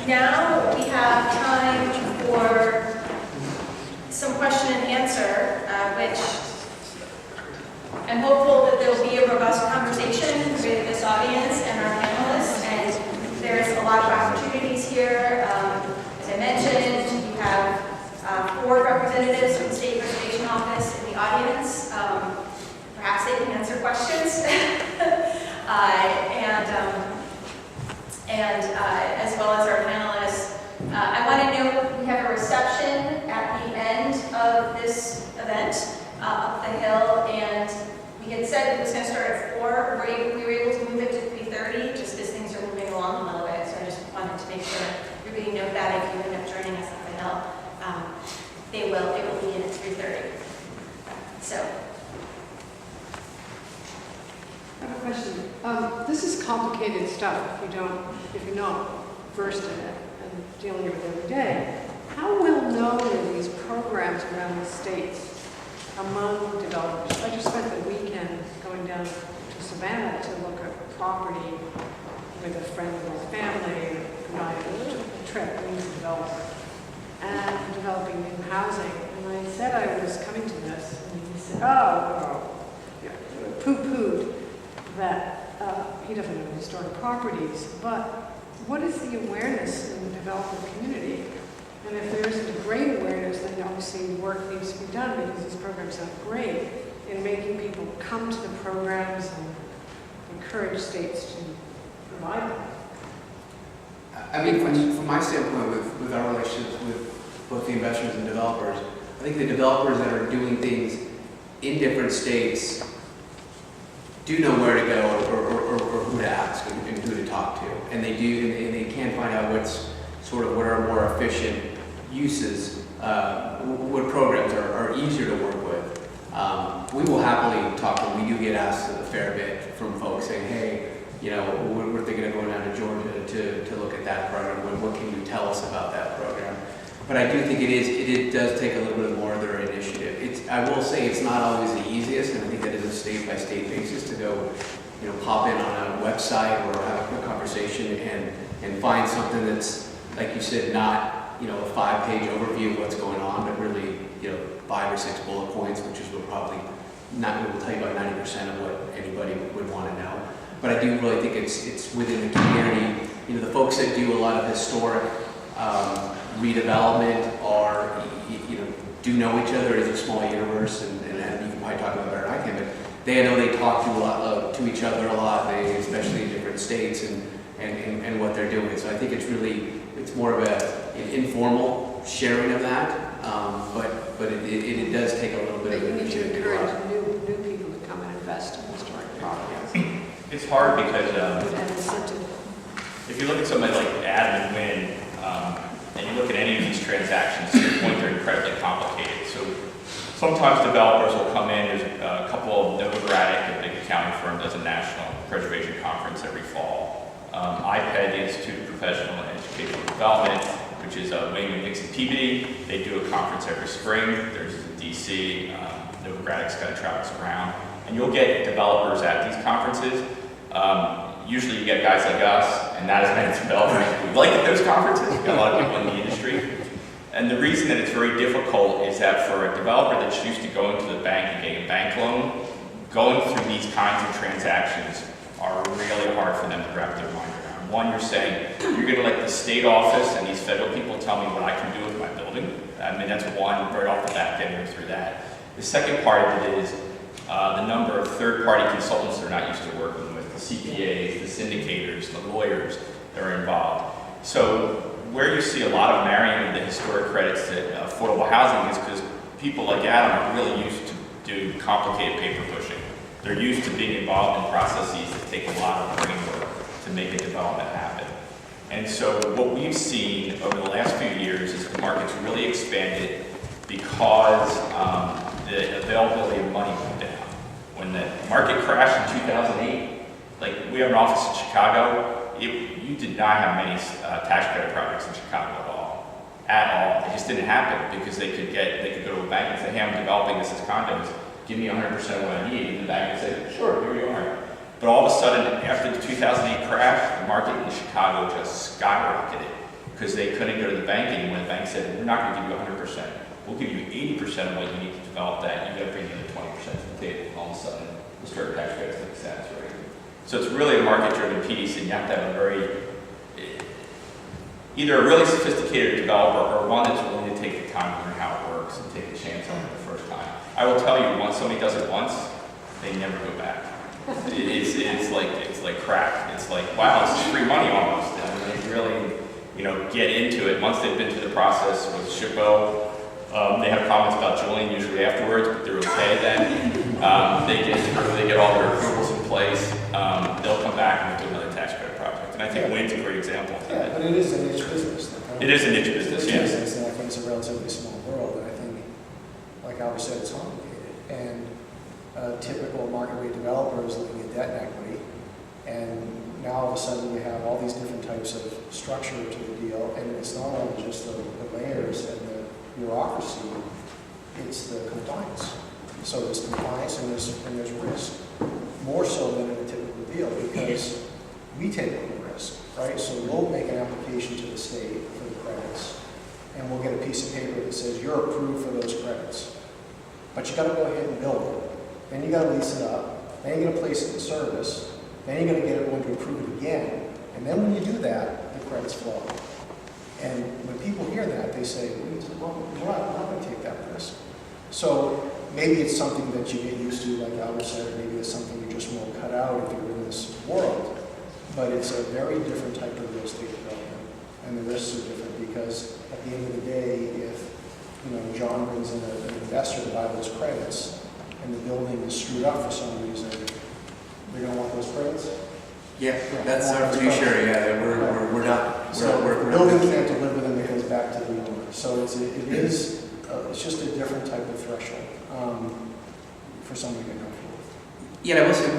now we have time for some question and answer, which I'm hopeful that there will be a robust conversation with this audience and our panelists, and there's a lot of opportunities here. As I mentioned, you have 4 representatives from the State Preservation Office in the audience. Perhaps they can answer questions. As well as our panelists. I want to note we have a reception at the end of this event up the hill, and we had said it was going to start at 4. We were able to move it to 3:30 just as things are moving along a little bit, so I just wanted to make sure everybody know that if you end up joining us up the hill, they will be in at 3:30. So. I have a question. This is complicated stuff if you're not versed in it and dealing with it every day. How well known are these programs around the states among developers? I just spent the weekend going down to Savannah to look at property with a friend of my family, and I took a trip with a developer and developing new housing. And I said I was coming to this, and he said, poo-pooed that he doesn't know historic properties, but what is the awareness in the developer community? And if there isn't a great awareness, then obviously work needs to be done, because these programs sound great in making people come to the programs and encourage states to provide them. I mean, from my standpoint, with our relationships with both the investors and developers, I think the developers that are doing things in different states do know where to go or who to ask and who to talk to. And they do, and they can find out what are more efficient uses, what programs are easier to work with. We will happily talk, and we do get asked a fair bit from folks saying, hey, we're thinking of going down to Georgia to look at that program. What can you tell us about that program? But I do think it does take a little bit more of their initiative. I will say it's not always the easiest, and I think that is a state-by-state basis to go, pop in on a website or have a quick conversation and find something that's, like you said, not, a 5-page overview of what's going on, but really, 5 or 6 bullet points, which is what probably will tell you about 90% of what anybody would want to know. But I do really think it's within the community. The folks that do a lot of historic redevelopment do know each other. It's a small universe, and you can probably talk about it better than I can, but they know they talk to each other a lot, especially in different states and what they're doing. So I think it's more of an informal sharing of that, but it does take a little bit of you need initiative. to encourage new people to come and invest in historic properties. It's hard because And incentive. if you look at somebody like Adam and Wynn, and you look at any of these transactions, to the point they're incredibly complicated. So sometimes developers will come in. There's a couple of Novogradac, a big accounting firm, does a national preservation conference every fall. IPED, the Institute of Professional and Educational Development, which is William & Dixon Peabody, they do a conference every spring. There's DC, Novogradac's kind of travels around. And you'll get developers at these conferences. Usually you get guys like us, and not as many developers. We like at those conferences. We've got a lot of people in the industry. And the reason that it's very difficult is that for a developer that's used to going to the bank and getting a bank loan, going through these kinds of transactions are really hard for them to wrap their mind around. One, you're saying, you're going to let the state office and these federal people tell me what I can do with my building. I mean, that's one, right off the bat, getting them through that. The second part of it is the number of third-party consultants they're not used to working with, the CPAs, the syndicators, the lawyers that are involved. So where you see a lot of marrying of the historic credits to affordable housing is because people like Adam are really used to doing complicated paper pushing. They're used to being involved in processes that take a lot of brain work to make a development happen. And so what we've seen over the last few years is the market's really expanded because the availability of money went down. When the market crashed in 2008, like we have an office in Chicago, you did not have many tax credit projects in Chicago at all. It just didn't happen because they could go to a bank and say, hey, I'm developing this as condos, give me 100% of what I need. And the bank would say, sure, here you are. But all of a sudden, after the 2008 crash, the market in Chicago just skyrocketed because they couldn't go to the bank anymore. The bank said, we're not going to give you 100%. We'll give you 80% of what you need to develop that. You got to bring in the 20% to the table. All of a sudden, the starter tax credits make sense, right? So it's really a market-driven piece, and you have to have a very, either a really sophisticated developer or one that's willing to take the time to learn how it works and take a chance on it the first time. I will tell you, once somebody does it once, they never go back. It's like crack. It's like, wow, this is free money almost. And when they really, get into it, once they've been through the process with SHPO, they have comments about Julian usually afterwards, but they're okay then. They get all their approvals in place. They'll come back and do another tax credit project. And I think Wayne's a great example of that. Yeah, but it is a niche business. It is a niche business, yes. And I think it's a relatively small world. And I think, like Albert said, it's complicated. And a typical market rate developer is looking at debt and equity. And now all of a sudden you have all these different types of structure to the deal. And it's not only just the layers and the bureaucracy, it's the compliance. So there's compliance and there's risk. More so than in a typical deal because we take on the risk, right? So we'll make an application to the state for the credits and we'll get a piece of paper that says you're approved for those credits. But you gotta go ahead and build it. Then you gotta lease it up. Then you're gonna place it in service. Then you're gonna get everyone to approve it again. And then when you do that, the credits flow. And when people hear that, they say, well, we're not going to take that risk. So maybe it's something that you get used to, like Albert said, or maybe it's something you just won't cut out if you're in this world. But it's a very different type of real estate development. And the risks are different because at the end of the day, if John brings in an investor to buy those credits and the building is screwed up for some reason, they're going to want those credits? Yeah, that's our fiduciary, yeah, we're not. So we're the building can't deliver them, it goes back to the owner. So it's just a different type of threshold for somebody to go for. Yeah, I will say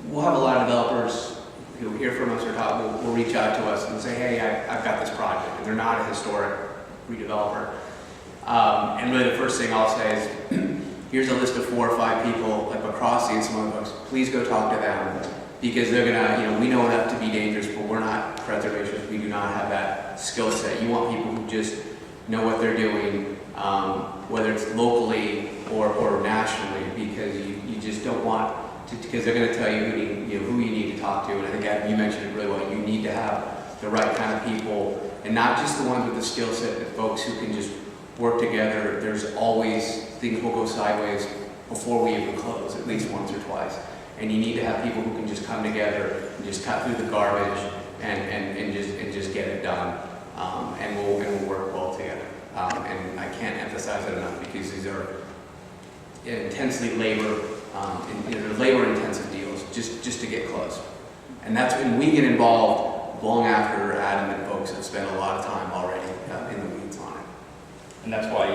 we'll have a lot of developers who hear from us or talk, will reach out to us and say, hey, I've got this project, and they're not a historic redeveloper. And really the first thing I'll say is, here's a list of 4 or 5 people like McCrossy and some other folks, please go talk to them. Because they're gonna, we know enough to be dangerous, but we're not preservationists. We do not have that skill set. You want people who just know what they're doing, whether it's locally or nationally, because you just don't want to, because they're gonna tell you who you need to talk to. And I think Adam, you mentioned it really well. You need to have the right kind of people, and not just the ones with the skill set, but folks who can just work together. There's always things will go sideways before we even close, at least once or twice. And you need to have people who can just come together and just cut through the garbage and just get it done. And we'll work well together. And I can't emphasize it enough because these are intensely labor-intensive deals just to get close. And that's when we get involved long after Adam and folks have spent a lot of time already in the weeds on it. And that's why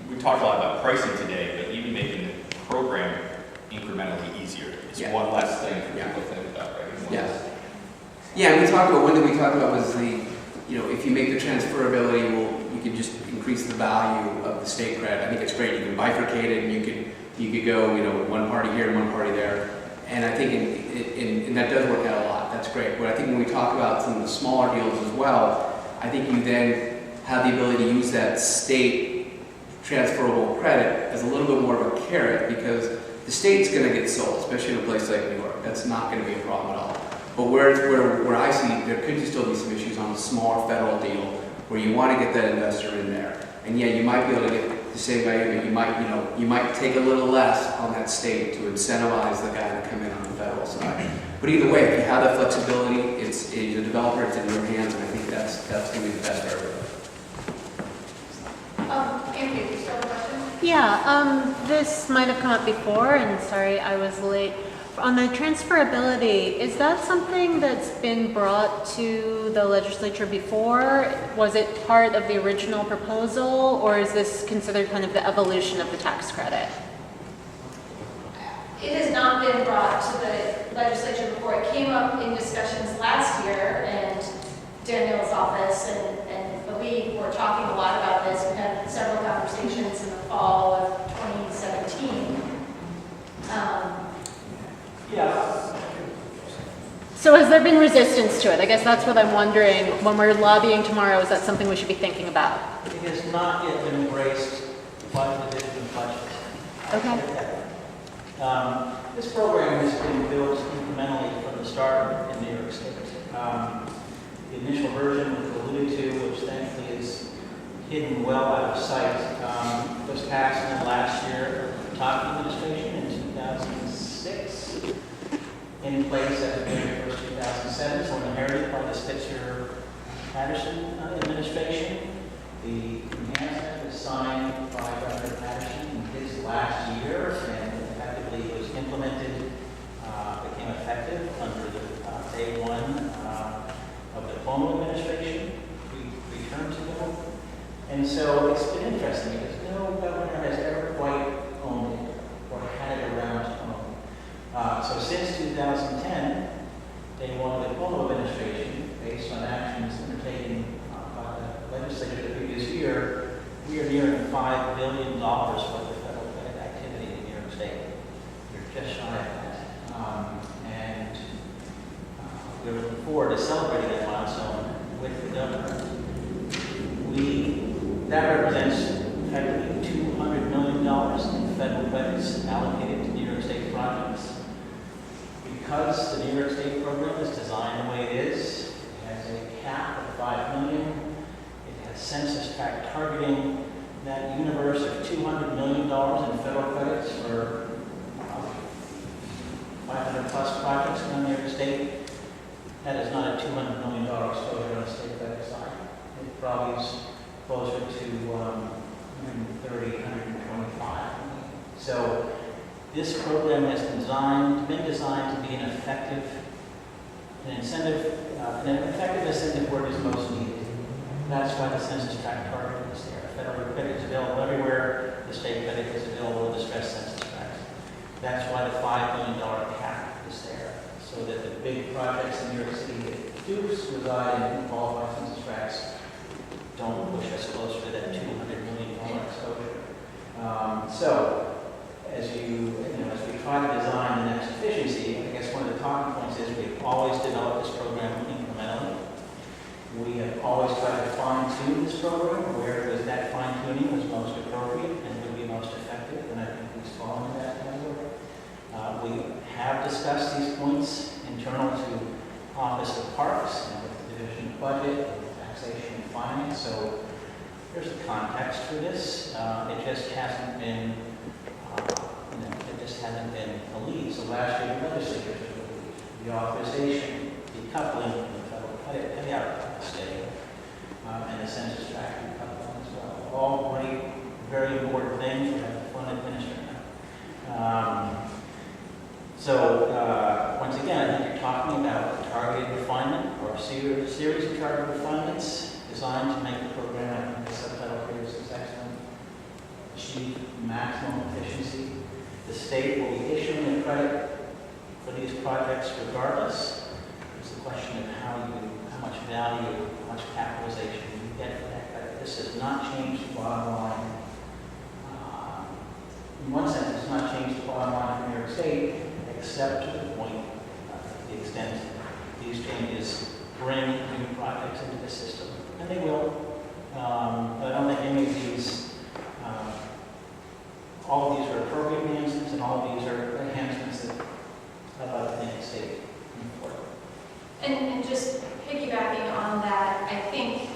we talked a lot about pricing today, but even making the program incrementally easier. It's one less thing for people to think about, right? Yeah, and we talked about, one thing we talked about was if you make the transferability, you can just increase the value of the state credit. I think it's great. You can bifurcate it, and you could go, one party here and one party there. And I think and that does work out a lot. That's great. But I think when we talk about some of the smaller deals as well, I think you then have the ability to use that state transferable credit as a little bit more of a carrot, because the state's going to get sold, especially in a place like New York. That's not going to be a problem at all. But where I see there could still be some issues on a smaller federal deal where you want to get that investor in there. And yeah, you might be able to get the same value, but you might take a little less on that state to incentivize the guy to come in on the federal side. But either way, if you have that flexibility, it's a developer, it's in your hands, and I think that's going to be the best for everybody. Andrew, you still have a question? Yeah, this might have come up before, and sorry I was late. On the transferability, is that something that's been brought to the legislature before? Was it part of the original proposal, or is this considered kind of the evolution of the tax credit? It has not been brought to the legislature before. It came up in discussions last year, and Daniel's office and we were talking a lot about this. We had several conversations in the fall of 2017. Yeah. So has there been resistance to it? I guess that's what I'm wondering. When we're lobbying tomorrow, is that something we should be thinking about? It has not yet been embraced by the division of budget. Okay. This program has been built incrementally from the start in New York State. The initial version was alluded to, which thankfully is hidden well out of sight, was passed in the last year of the Taki administration in 2006, in place at the January 1st, 2007, so inherited by the Spitzer-Patterson administration. The enhancement was signed by Governor Patterson in his last year and effectively was implemented, became effective under the day one of the Cuomo administration. We returned to them. And so it's been interesting because no governor has ever quite owned it or had it around to own. So since 2010, day one of the Cuomo administration, based on actions undertaken by the legislature the previous year, we are nearing $5 billion worth of federal credit activity in New York State. We're just shy of that. And we're looking forward to celebrating that milestone with the governor. That represents effectively $200 million in federal credits allocated to New York State projects. Because the New York State program is designed the way it is, it has a cap of $5 million, it has census tract targeting, that universe of $200 million in federal credits for 500 plus projects in New York State. That is not a $200 million exposure on the state credit side. It probably is closer to 130, 125. So this program has been designed to be an effective incentive where it is most needed. That's why the census tract target is there. Federal credit is available everywhere. The state credit is available in the stress census tracts. That's why the $5 million cap is there, so that the big projects in New York City that do reside in qualified census tracts don't push us closer to that $200 million exposure. So, as we try to design the next efficiency, I guess one of the talking points is we've always developed this program incrementally. We have always tried to fine-tune this program where that fine-tuning was most appropriate and would be most effective, and I think he's following that category. We have discussed these points internal to Office of Parks and with the Division of Budget, Taxation and Finance, so there's a context for this. It just hasn't been, a lead. So last year the legislature took a lead. The authorization, decoupling from the federal credit payout from the state, and the census tract decoupling as well. All great, very important things. We have the fund administrator. Once again, I think you're talking about targeted refinement or a series of targeted refinements designed to make the program, I think the subtitle here is excellent, achieve maximum efficiency. The state will be issuing the credit for these projects regardless. It's a question of how much value, how much capitalization you get for that credit. This does not change the bottom line. In one sense, it does not change the bottom line for New York State, except to the point, to the extent these changes bring new projects into the system. And they will. But I don't think any of these, all of these are appropriate enhancements, and all of these are enhancements that I'd like to think the state can afford. And just piggybacking on that, I think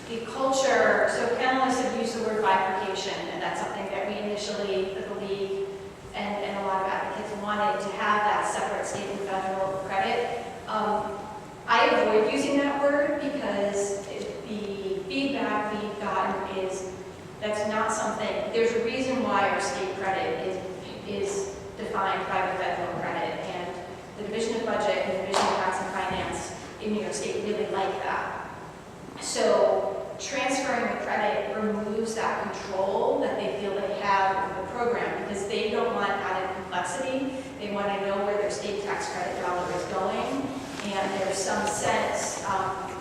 the culture, so panelists have used the word bifurcation, and that's something that we initially, the league and a lot of advocates wanted to have that separate state and federal credit. I avoid using that word because the feedback we've gotten is that's not something, there's a reason why our state credit is defined by the federal credit, and the Division of Budget and the Division of Tax and Finance in New York State really like that. So transferring the credit removes that control that they feel they have with the program because they don't want added complexity. They want to know where their state tax credit dollar is going. And there's some sense,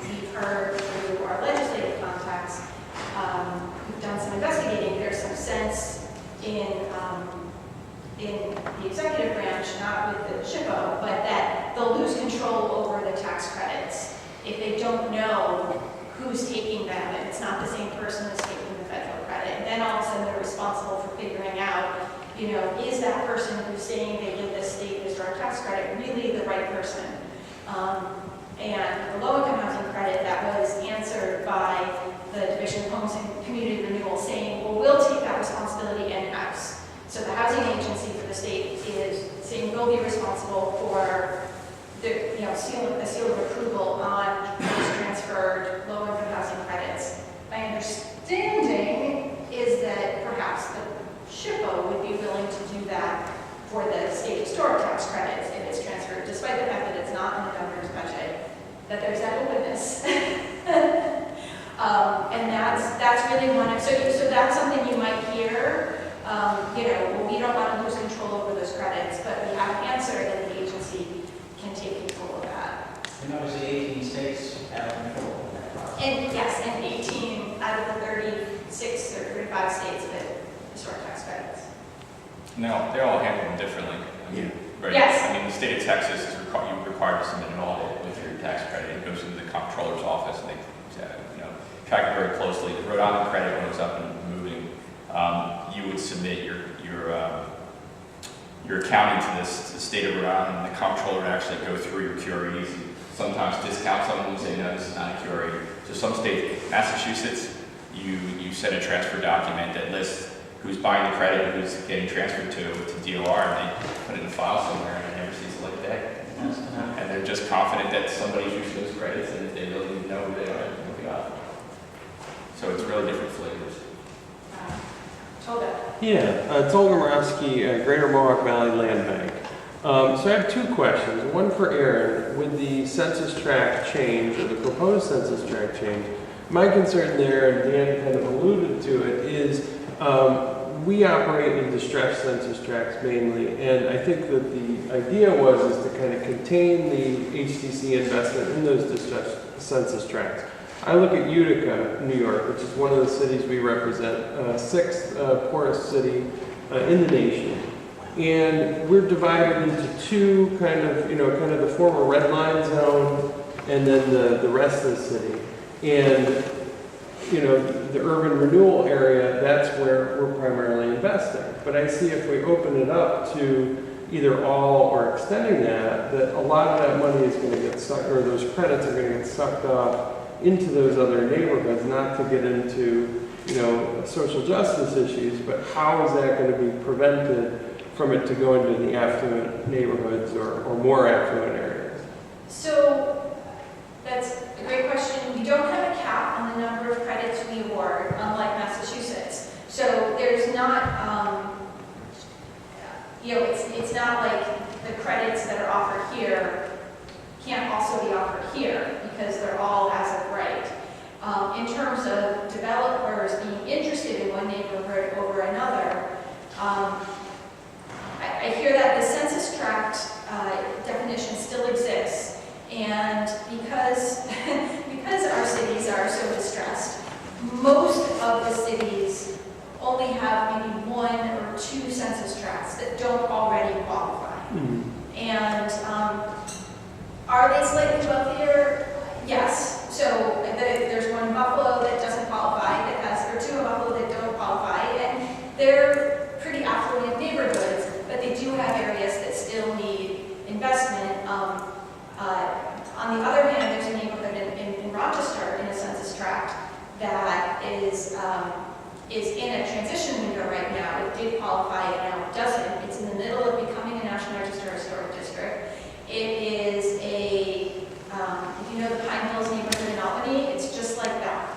we've heard through our legislative contacts, who've done some investigating, there's some sense in in the executive branch, not with the SHPO, but that they'll lose control over the tax credits if they don't know who's taking them, and it's not the same person that's taking the federal credit. And then all of a sudden they're responsible for figuring out, you know, is that person who's saying they get this state as direct tax credit really the right person? And the low-income housing credit, that was answered by the Division of Homes and Community Renewal saying, well, we'll take that responsibility in-house. So the housing agency for the state is saying we'll be responsible for the, you know, seal of approval on those transferred low-income housing credits. My understanding is that perhaps the SHPO would be willing to do that for the state historic tax credits if it's transferred, despite the fact that it's not in the governor's budget, that there's that openness. And that's really one of, so that's something you might hear, you know, well, we don't want to lose control over those credits, but we have an answer that the agency can take control of that. And obviously 18 states have control of that process. And yes, and 18 out of the 36 or 35 states that historic tax credits. No, they all handle them differently. I mean, right? Yes. I mean, the state of Texas is you're required to submit an audit with your tax credit. It goes into the comptroller's office, and they, you know, track it very closely. The Rhode Island credit, when it was up and moving, you would submit your accounting to the state of Rhode Island, and the comptroller would actually go through your QREs and sometimes discount some of them and say, no, this is not a QRE. So some states, Massachusetts, you send a transfer document that lists who's buying the credit and who's getting transferred to DOR, and they put it in a file somewhere, and it never sees the light of day. And they're just confident that somebody's using those credits, and if they really need to know who they are, they'll look it up. So it's really different flavors. Toga. Yeah, Tolga Moravsky, Greater Mohawk Valley Land Bank. So I have two questions. One for Aaron. With the census tract change, or the proposed census tract change, my concern there, and Dan kind of alluded to it, is we operate in distressed census tracts mainly, and I think that the idea is to kind of contain the HTC investment in those distressed census tracts. I look at Utica, New York, which is one of the cities we represent, sixth poorest city in the nation. And we're divided into two kind of the former red line zone and then the rest of the city. And, you know, the urban renewal area, that's where we're primarily investing. But I see if we open it up to either all or extending that a lot of that money is going to get sucked, or those credits are going to get sucked off into those other neighborhoods, not to get into, you know, social justice issues, but how is that going to be prevented from it to go into the affluent neighborhoods or more affluent areas? So that's a great question. We don't have a cap on the number of credits we award, unlike Massachusetts. So there's not, you know, it's not like the credits that are offered here can't also be offered here because they're all as of right. In terms of developers being interested in one neighborhood over another, I hear that the census tract definition still exists, and because our cities are so distressed, most of the cities only have maybe one or two census tracts that don't already qualify. Mm-hmm. And are they slightly wealthier? Yes. So there's one in Buffalo that doesn't qualify, or two in Buffalo that don't qualify, and they're pretty affluent neighborhoods, but they do have areas that still need investment. On the other hand, there's a neighborhood in Rochester in a census tract that is in a transition window right now. It did qualify, and now it doesn't. It's in the middle of becoming a National Register Historic District. It is if you know the Pine Hills neighborhood in Albany, it's just like that.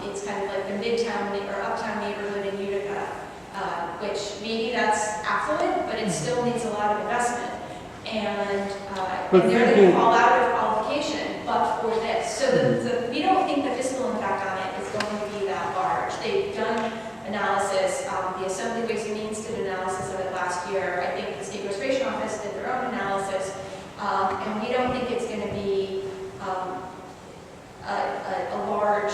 It's kind of like the midtown or uptown neighborhood in Utica, which maybe that's affluent, but it still needs a lot of investment. And they're going to fall out of qualification, but for this. So we don't think the fiscal impact on it is going to be that large. They've done analysis. The Assembly Ways and Means did analysis of it last year. I think the State Restoration Office did their own analysis. And we don't think it's going to be a large,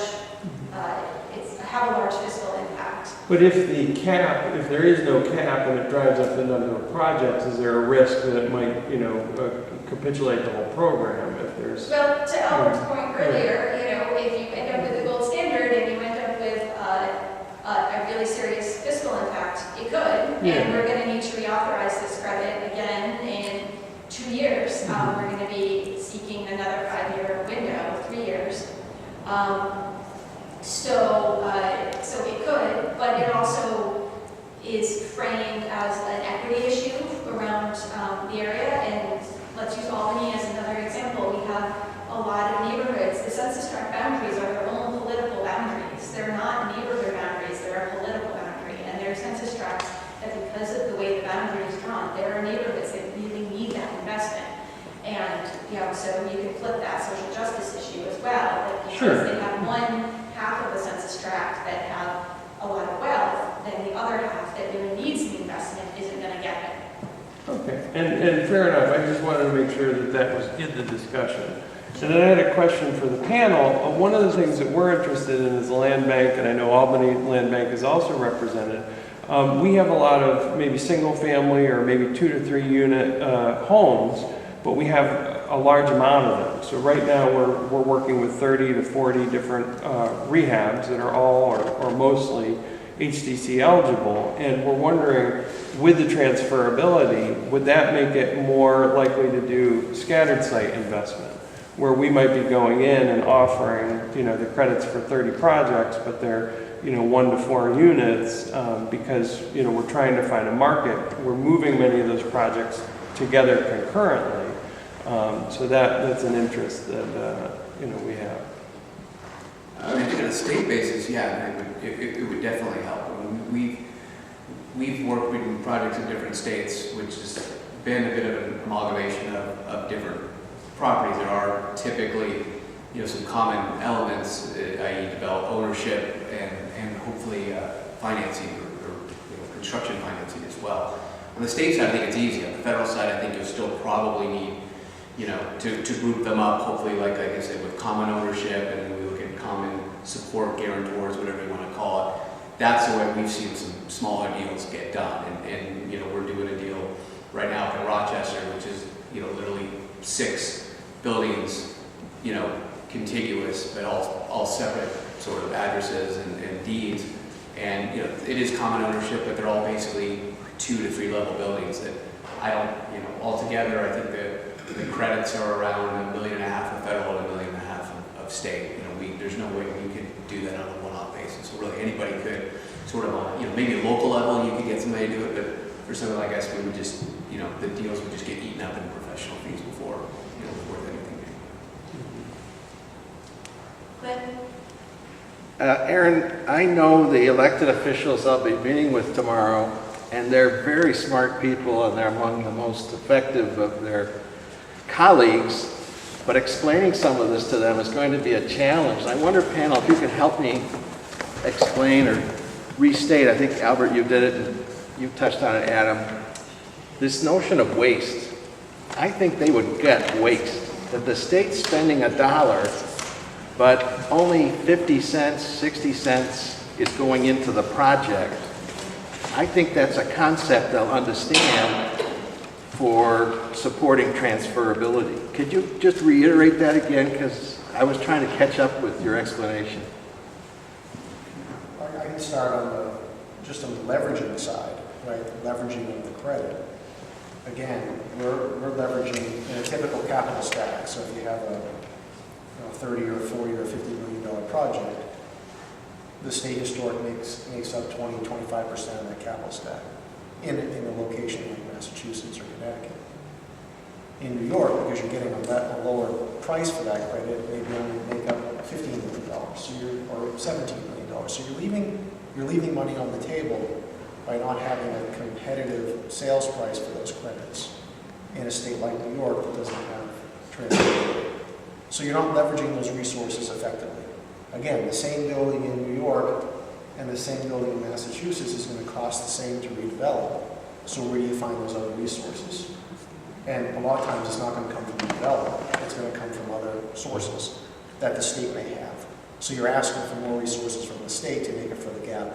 have a large fiscal impact. But if if there is no cap and it drives up the number of projects, is there a risk that it might, capitulate the whole program if there's? Well, to Albert's point earlier, if you end up with a gold standard and you end up with a really serious fiscal impact, it could. Yeah. And we're going to need to reauthorize this credit again in 2 years. We're going to be seeking another 5-year window, 3 years. So it could, but it also is framed as an equity issue around the area. And let's use Albany as another example. We have a lot of neighborhoods. The census tract boundaries are their own political boundaries. They're not neighborhood boundaries, they're a political boundary. And there are census tracts that, because of the way the boundary is drawn, there are neighborhoods that really need that investment. And, so you can flip that social justice issue as well. That because Sure. they have one half of the census tract that have a lot of wealth, then the other half that really needs the investment isn't going to get it. Okay, and fair enough. I just wanted to make sure that that was in the discussion. And then I had a question for the panel. One of the things that we're interested in is the land bank, and I know Albany Land Bank is also represented. We have a lot of maybe single family or maybe 2 to 3 unit homes, but we have a large amount of them. So right now we're working with 30 to 40 different rehabs that are all or mostly HDC eligible, and we're wondering, with the transferability, would that make it more likely to do scattered site investment, where we might be going in and offering, the credits for 30 projects, but they're, 1 to 4 units, because, we're trying to find a market. We're moving many of those projects together concurrently. So that's an interest that, we have. I mean, I think on a state basis, yeah, it would definitely help. I mean, we've worked with projects in different states, which has been a bit of an amalgamation of different properties. There are typically, some common elements, i.e. develop ownership and hopefully financing or construction financing as well. On the state side, I think it's easy. On the federal side, I think you'll still probably need, to group them up, hopefully, like I said, with common ownership, and then we look at common support guarantors, whatever you want to call it. That's the way we've seen some smaller deals get done. And we're doing a deal right now up in Rochester, which is, literally 6 buildings, contiguous, but all separate sort of addresses and deeds. And, it is common ownership, but they're all basically 2 to 3 level buildings that I don't, altogether, I think the credits are around $1.5 million of federal and $1.5 million of state. There's no way we could do that on a one-off basis. So really anybody could sort of on, maybe a local level, you could get somebody to do it, but for something like us, we would just, the deals would just get eaten up in professional fees before, it was worth anything. Glenn? Aaron, I know the elected officials I'll be meeting with tomorrow, and they're very smart people, and they're among the most effective of their colleagues, but explaining some of this to them is going to be a challenge. I wonder, panel, if you can help me explain or restate. I think, Albert, you did it, and you touched on it, Adam. This notion of waste. I think they would get waste. That the state's spending $1, but only 50 cents, 60 cents is going into the project. I think that's a concept they'll understand for supporting transferability. Could you just reiterate that again? Because I was trying to catch up with your explanation. I can start on just on the leveraging side, right? Leveraging of the credit. Again, we're leveraging in a typical capital stack. So if you have a 30 or 40 or $50 million project, the state historic makes up 20-25% of that capital stack in a location like Massachusetts or Connecticut. In New York, because you're getting a lower price for that credit, maybe only make up $15 million, or $17 million. So you're leaving money on the table by not having a competitive sales price for those credits in a state like New York that doesn't have transferability. So you're not leveraging those resources effectively. Again, the same building in New York and the same building in Massachusetts is going to cost the same to redevelop. So where do you find those other resources? And a lot of times it's not going to come from the developer. It's going to come from other sources that the state may have. So you're asking for more resources from the state to make up for the gap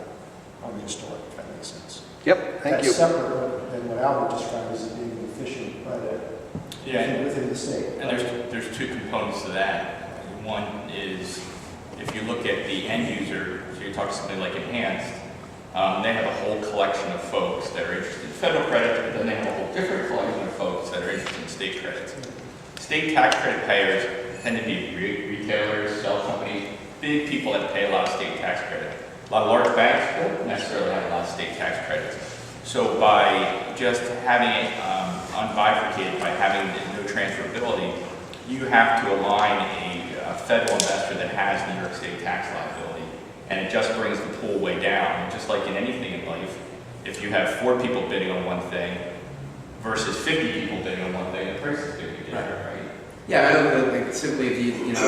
on the historic, if that makes sense. Yep, thank you. That's separate than what Albert described as being an efficient credit within the state. And there's two components to that. One is, if you look at the end user, so you talk to somebody like Enhanced, they have a whole collection of folks that are interested in federal credit, but then they have a whole different collection of folks that are interested in state credits. State tax credit payers tend to be retailers, cell companies, big people that pay a lot of state tax credit. A lot of large banks don't necessarily have a lot of state tax credits. So by just having it unbifurcated, by having no transferability, you have to align a federal investor that has New York State tax liability, and it just brings the pool way down. And just like in anything in life, if you have 4 people bidding on one thing versus 50 people bidding on one thing, the price is going to be different, right? Yeah, I don't think simply if you know,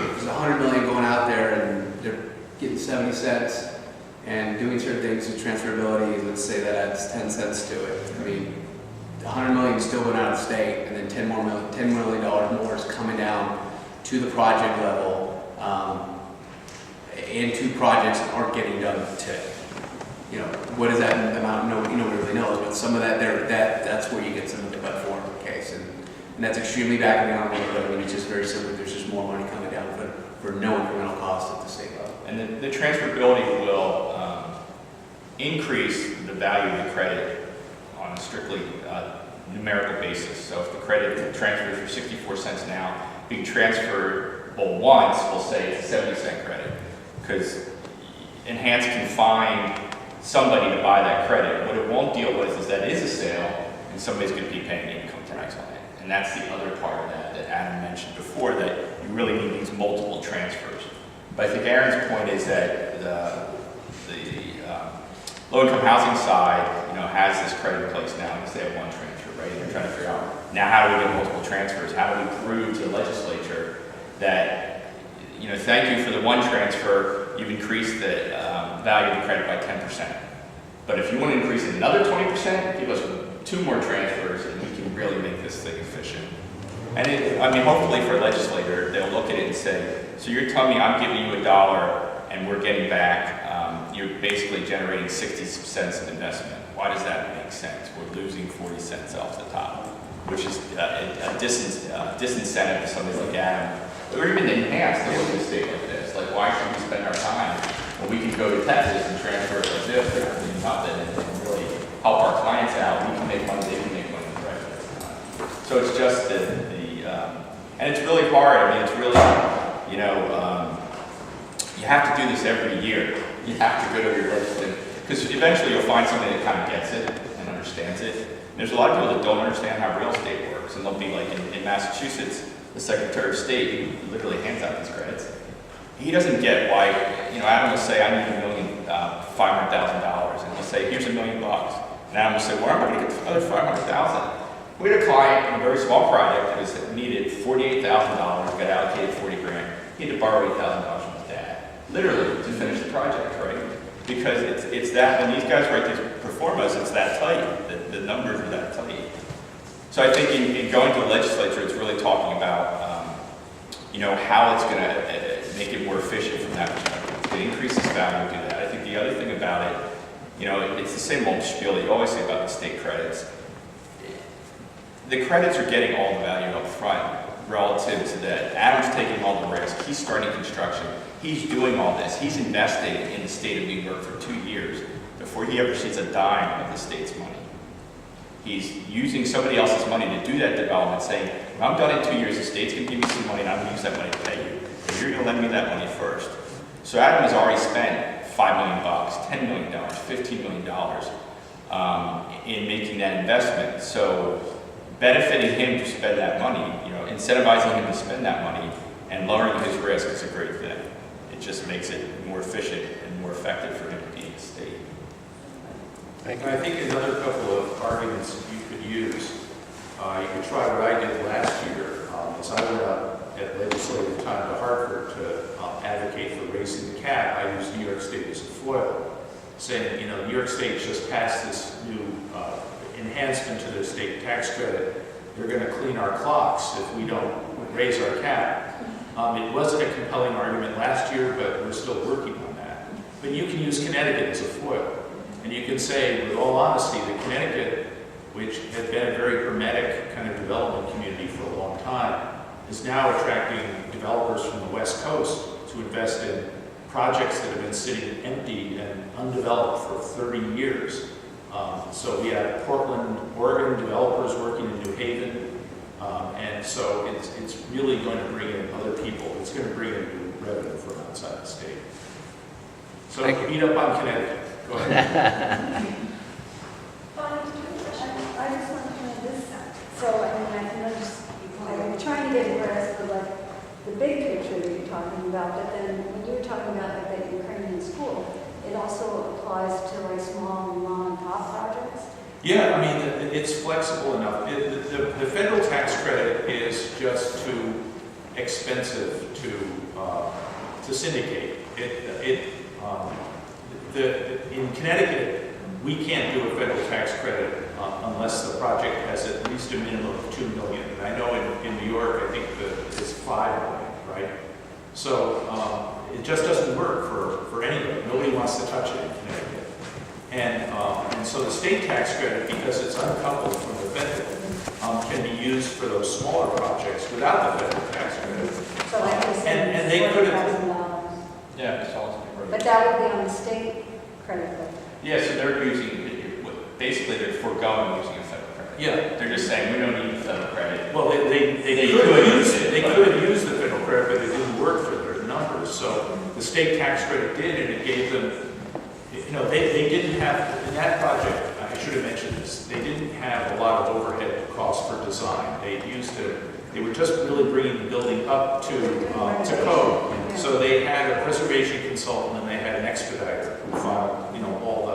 there's 100 million going out there and they're getting 70 cents and doing certain things with transferability, let's say that adds 10 cents to it. I mean, 100 million is still going out of the state, and then $10 million more is coming down to the project level, and 2 projects aren't getting done today. You know, what is that amount? Nobody really knows, but some of that's where you get some of the but-for case, and that's extremely back in the envelope. But I mean, it's just very simple. There's just more money coming down for no incremental cost at the state level. And the transferability will increase the value of the credit on a strictly numerical basis. So if the credit transfers for 64 cents now, being transferable once, we'll say it's a 70-cent credit, because Enhanced can find somebody to buy that credit. What it won't deal with is that it is a sale, and somebody's going to be paying income tax on it. And that's the other part of that Adam mentioned before, that you really need these multiple transfers. But I think Aaron's point is that the low-income housing side, has this credit in place now because they have one transfer, right? And they're trying to figure out, now how do we get multiple transfers? How do we prove to the legislature that, thank you for the one transfer, you've increased the value of the credit by 10%. But if you want to increase it another 20%, give us 2 more transfers and we can really make this thing efficient. And hopefully for a legislator, they'll look at it and say, so you're telling me I'm giving you $1 and we're getting back, you're basically generating 60 cents of investment. Why does that make sense? We're losing 40 cents off the top, which is a disincentive to somebody like Adam, or even Enhanced to look at a state like this. Like, why should we spend our time when we can go to Texas and transfer it like this, they're doing nothing, and really help our clients out? We can make money, they can make money, right? So it's just and it's really hard. It's really, you have to do this every year. You have to go to your legislature, because eventually you'll find somebody that kind of gets it and understands it. And there's a lot of people that don't understand how real estate works, and they'll be like in Massachusetts, the Secretary of State, who literally hands out these credits. He doesn't get why, Adam will say, I need $500,000, and he'll say, here's $1 million. And Adam will say, well, I'm going to get another $500,000. We had a client in a very small project that needed $48,000, got allocated 40 grand. He had to borrow $8,000 from his dad, literally, to finish the project, right? Because it's that, when these guys write these performas, it's that tight. The numbers are that tight. So I think in going to the legislature, it's really talking about, how it's going to make it more efficient from that perspective. It's going to increase its value, do that. I think the other thing about it, it's the same old spiel that you always say about the state credits. The credits are getting all the value up front relative to that. Adam's taking all the risk. He's starting construction. He's doing all this. He's investing in the state of New York for 2 years before he ever sees a dime of the state's money. He's using somebody else's money to do that development, saying, when I'm done in 2 years, the state's going to give me some money and I'm going to use that money to pay you. But you're going to lend me that money first. So Adam has already spent $5 million, $10 million, $15 million in making that investment. So benefiting him to spend that money, incentivizing him to spend that money and lowering his risk is a great thing. It just makes it more efficient and more effective for him to be in the state. Thank I think another couple of arguments you could use, you could try what I did last year, as I went up at legislative time to Hartford to advocate for raising the cap. I used New York State as a foil, saying, New York State just passed this new enhancement to the state tax credit. They're going to clean our clocks if we don't raise our cap. It wasn't a compelling argument last year, but we're still working on that. But you can use Connecticut as a foil. And you can say, with all honesty, that Connecticut, which had been a very hermetic kind of development community for a long time, is now attracting developers from the West Coast to invest in projects that have been sitting empty and undeveloped for 30 years. So we have Portland, Oregon developers working in New Haven, and so it's really going to bring in other people. It's going to bring in new revenue from outside the state. So beat up on Connecticut. Go ahead. I just want to know this. So, I mean, I can understand, I'm trying to get a grasp of like the big picture that you're talking about, but then when you were talking about like that Ukrainian school, it also applies to like small mom and pop projects? Yeah, I mean, it's flexible enough. The federal tax credit is just too expensive to syndicate. In Connecticut, we can't do a federal tax credit unless the project has at least a minimum of $2 million. And I know in New York, I think it's $5 million, right? So it just doesn't work for anybody. Nobody wants to touch it in Connecticut. And so the state tax credit, because it's uncoupled from the federal, can be used for those smaller projects without the federal tax credit. So like you said, And they could have, $40,000. Yeah, it's all. But that would be on the state credit card. Yeah, so they're basically they're foregoing using a federal credit. yeah. They're just saying, we don't need the federal credit. Well, they They could could use use it. it, They but- could have used the federal credit, but it didn't work for their numbers. So the state tax credit did, and it gave them, they didn't have, in that project, I should have mentioned this, they didn't have a lot of overhead costs for design. They were just really bringing the building up to code. So they had a preservation consultant and they had an expediter who filed, all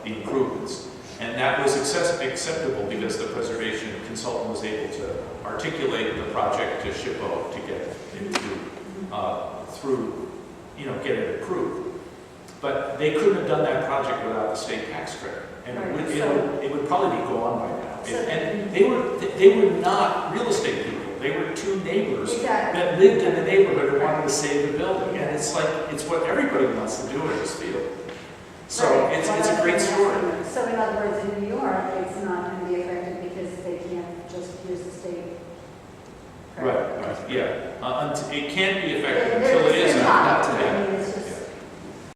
the improvements. And that was acceptable because the preservation consultant was able to articulate the project to SHPO to get it get it approved. But they couldn't have done that project without the state tax credit. And it would probably be gone by now. And they were not real estate people. They were two neighbors that lived in the neighborhood and wanted to save the building. And it's what everybody wants to do in this field. So it's a great story. So in other words, in New York, it's not going to be a